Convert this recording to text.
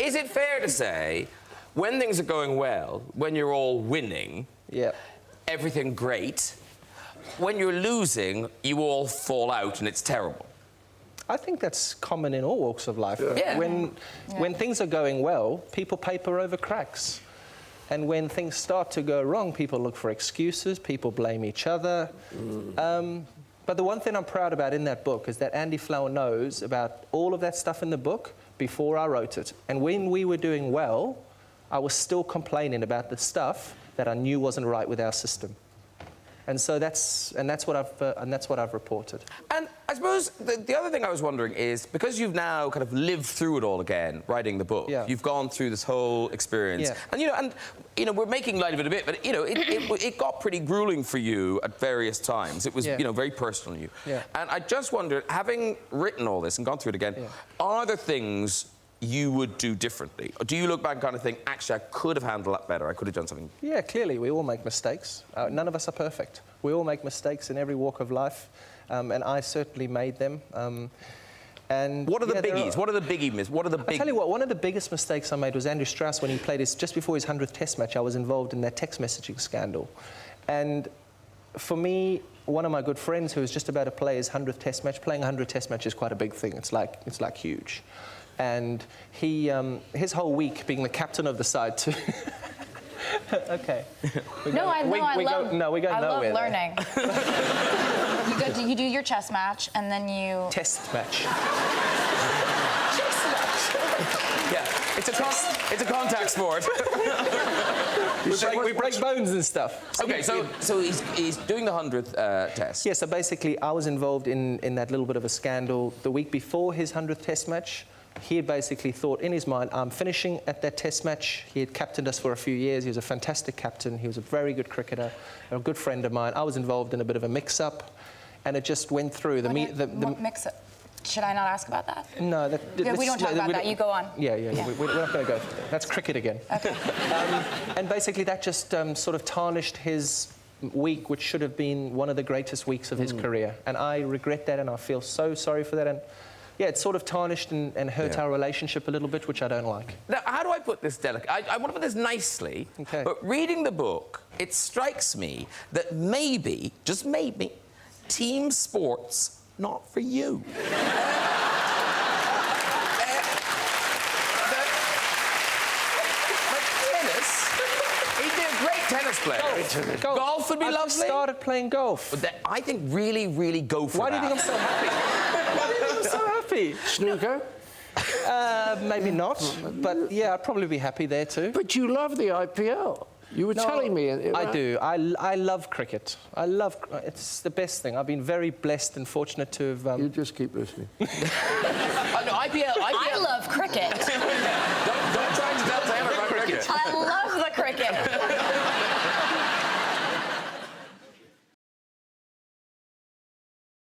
is it fair to say, when things are going well, when you're all winning, everything great, when you're losing, you all fall out and it's terrible? I think that's common in all walks of life. When things are going well, people paper over cracks. And when things start to go wrong, people look for excuses, people blame each other. But the one thing I'm proud about in that book is that Andy Flower knows about all of that stuff in the book before I wrote it. And when we were doing well, I was still complaining about the stuff that I knew wasn't right with our system. And so that's what I've reported. And I suppose the other thing I was wondering is, because you've now kind of lived through it all again, writing the book, you've gone through this whole experience, and we're making light of it a bit, but it got pretty grueling for you at various times. It was very personal to you. And I just wondered, having written all this and gone through it again, are there things you would do differently? Or do you look back and kind of think, actually, I could have handled that better, I could have done something? Yeah, clearly, we all make mistakes. None of us are perfect. We all make mistakes in every walk of life, and I certainly made them. And what are the biggies? What are the biggies? What are the big... I'll tell you what, one of the biggest mistakes I made was Andrew Strauss when he played just before his 100th Test match. I was involved in that text messaging scandal. And for me, one of my good friends who was just about to play his 100th Test match, playing a 100th Test match is quite a big thing. It's like huge. And he, his whole week being the captain of the side too. Okay. I love learning. You do your chess match, and then you... Test match. Chess match. Yeah, it's a contact sport. we break bones and stuff. Okay, so he's doing the 100th test. Yeah, so basically I was involved in that little bit of a scandal the week before his 100th Test match. He had basically thought in his mind, I'm finishing at that Test match. He had captained us for a few years. He was a fantastic captain. He was a very good cricketer, a good friend of mine. I was involved in a bit of a mix-up, and it just went through. The mix-up? Should I not ask about that? No. We don't talk about that. You go on. Yeah. We're not going to go through that. That's cricket again. Okay. And basically that just sort of tarnished his week, which should have been one of the greatest weeks of his career. And I regret that, and I feel so sorry for that. And yeah, it sort of tarnished and hurt our relationship a little bit, which I don't like. Now, how do I put this delicately? I want to put this nicely, but reading the book, it strikes me that maybe, just maybe, team sports, not for you. Tennis player. Golf would be lovely. I just started playing golf. I think really, really go for that. Why do you think I'm so happy? Why do you think I'm so happy? Snooker? Maybe not, but yeah, I'd probably be happy there too. But you love the IPL. You were telling me. I do. I love cricket. It's the best thing. I've been very blessed and fortunate to have... You just keep listening. No, IPL... I love cricket. Don't try to tell Taylor about cricket. I love the cricket.